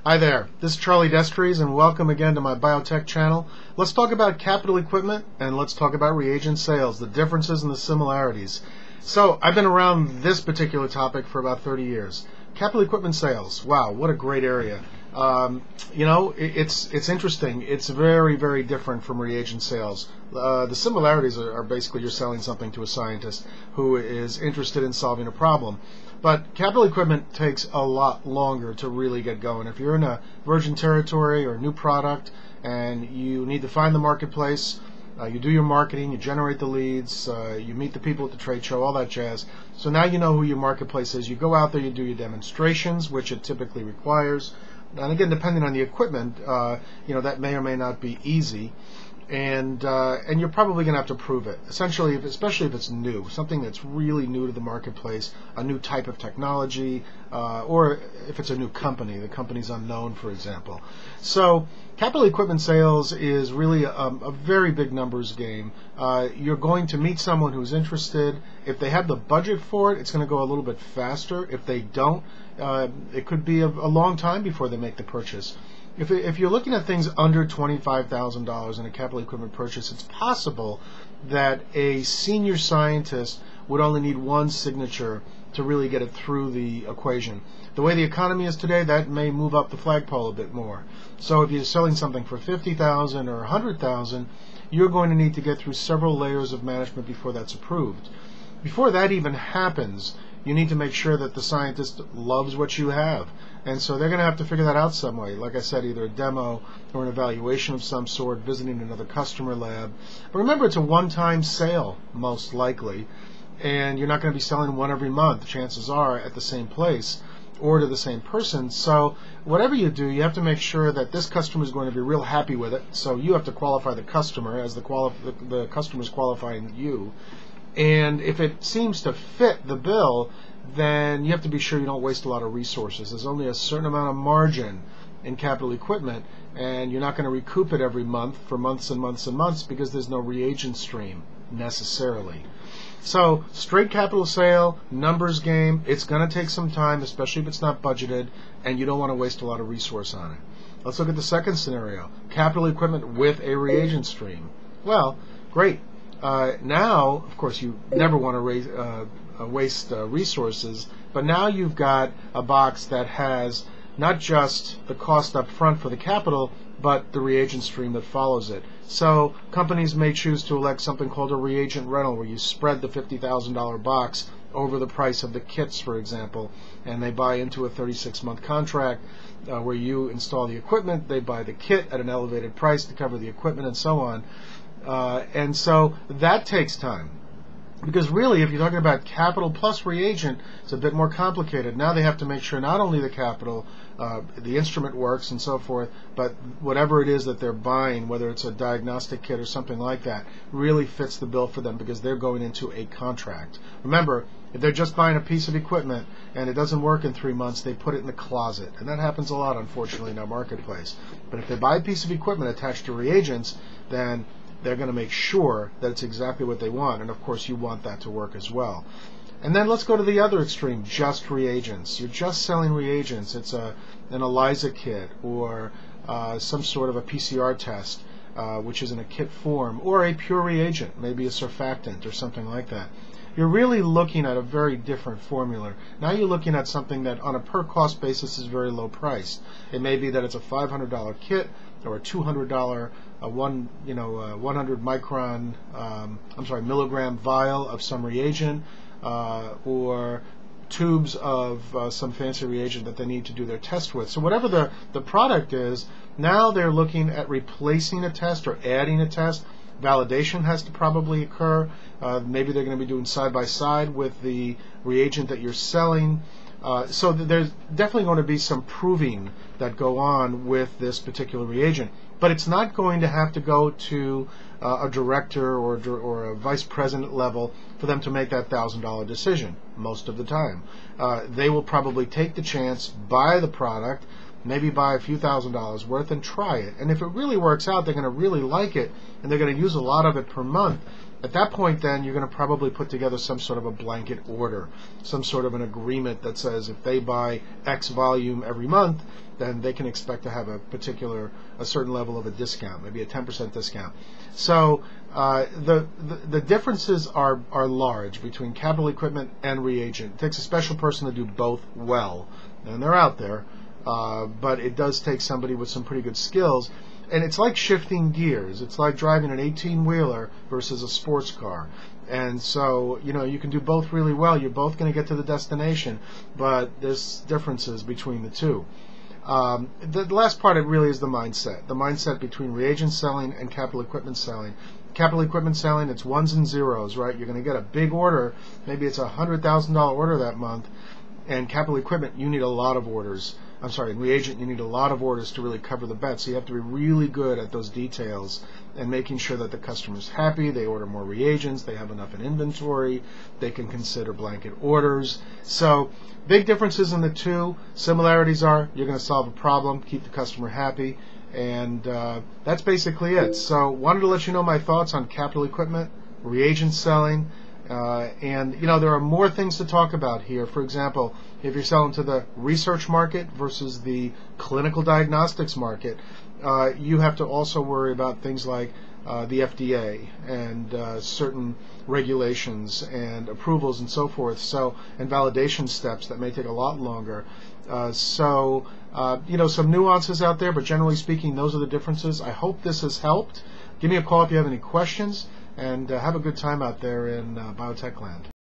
Hi there, this is Charlie Destries and welcome again to my biotech channel. Let's talk about capital equipment and let's talk about reagent sales, the differences and the similarities. So I've been around this particular topic for about 30 years. Capital equipment sales, wow, what a great area. It's interesting. It's very, very different from reagent sales. The similarities are basically you're selling something to a scientist who is interested in solving a problem. But capital equipment takes a lot longer to really get going. If you're in a virgin territory or a new product and you need to find the marketplace, you do your marketing, you generate the leads, you meet the people at the trade show, all that jazz. So now you know who your marketplace is. You go out there, you do your demonstrations, which it typically requires. And again, depending on the equipment, that may or may not be easy. And you're probably going to have to prove it. Essentially, especially if it's new, something that's really new to the marketplace, a new type of technology, or if it's a new company, the company's unknown, for example. So capital equipment sales is really a very big numbers game. You're going to meet someone who's interested. If they have the budget for it, it's going to go a little bit faster. If they don't, it could be a long time before they make the purchase. If you're looking at things under $25,000 in a capital equipment purchase, it's possible that a senior scientist would only need one signature to really get it through the equation. The way the economy is today, that may move up the flagpole a bit more. So if you're selling something for $50,000 or $100,000, you're going to need to get through several layers of management before that's approved. Before that even happens, you need to make sure that the scientist loves what you have. And so they're going to have to figure that out some way. Like I said, either a demo or an evaluation of some sort, visiting another customer lab. But remember, it's a one-time sale, most likely. And you're not going to be selling one every month, chances are, at the same place or to the same person. So whatever you do, you have to make sure that this customer is going to be real happy with it. So you have to qualify the customer as the customer is qualifying you. And if it seems to fit the bill, then you have to be sure you don't waste a lot of resources. There's only a certain amount of margin in capital equipment, and you're not going to recoup it every month for months and months and months because there's no reagent stream necessarily. So straight capital sale, numbers game, it's going to take some time, especially if it's not budgeted, and you don't want to waste a lot of resource on it. Let's look at the second scenario, capital equipment with a reagent stream. Well, great. Now, of course, you never want to waste resources, but now you've got a box that has not just the cost up front for the capital, but the reagent stream that follows it. So companies may choose to elect something called a reagent rental, where you spread the $50,000 box over the price of the kits, for example, and they buy into a 36-month contract where you install the equipment, they buy the kit at an elevated price to cover the equipment, and so on. And so that takes time. Because really, if you're talking about capital plus reagent, it's a bit more complicated. Now they have to make sure not only the capital, the instrument works and so forth, but whatever it is that they're buying, whether it's a diagnostic kit or something like that, really fits the bill for them because they're going into a contract. Remember, if they're just buying a piece of equipment and it doesn't work in 3 months, they put it in the closet. And that happens a lot, unfortunately, in our marketplace. But if they buy a piece of equipment attached to reagents, then they're going to make sure that it's exactly what they want, and of course you want that to work as well. And then let's go to the other extreme, just reagents. You're just selling reagents. It's an ELISA kit or some sort of a PCR test, which is in a kit form, or a pure reagent, maybe a surfactant or something like that. You're really looking at a very different formula. Now you're looking at something that on a per cost basis is very low priced. It may be that it's a $500 kit or a $200 100 micron milligram vial of some reagent, or tubes of some fancy reagent that they need to do their test with. So whatever the product is, now they're looking at replacing a test or adding a test. Validation has to probably occur. Maybe they're going to be doing side by side with the reagent that you're selling. So there's definitely going to be some proving that go on with this particular reagent. But it's not going to have to go to a director or a vice president level for them to make that $1,000 decision most of the time. They will probably take the chance, buy the product, maybe buy a few $1,000s worth and try it. And if it really works out, they're going to really like it, and they're going to use a lot of it per month. At that point, then, you're going to probably put together some sort of a blanket order, some sort of an agreement that says if they buy X volume every month, then they can expect to have a certain level of a discount, maybe a 10% discount. So the differences are large between capital equipment and reagent. It takes a special person to do both well, and they're out there, but it does take somebody with some pretty good skills. And it's like shifting gears. It's like driving an 18-wheeler versus a sports car. And so, you can do both really well. You're both going to get to the destination, but there's differences between the two. The last part, it really is the mindset between reagent selling and capital equipment selling. Capital equipment selling, it's ones and zeros, right? You're going to get a big order. Maybe it's a $100,000 order that month. And capital equipment, you need a lot of orders. In reagent, you need a lot of orders to really cover the bet. So you have to be really good at those details and making sure that the customer's happy, they order more reagents, they have enough in inventory, they can consider blanket orders. So big differences in the two. Similarities are you're going to solve a problem, keep the customer happy, and that's basically it. So wanted to let you know my thoughts on capital equipment, reagent selling, and there are more things to talk about here. For example, if you're selling to the research market versus the clinical diagnostics market, you have to also worry about things like the FDA and certain regulations and approvals and so forth, and validation steps that may take a lot longer. Some nuances out there, but generally speaking, those are the differences. I hope this has helped. Give me a call if you have any questions, and have a good time out there in biotech land.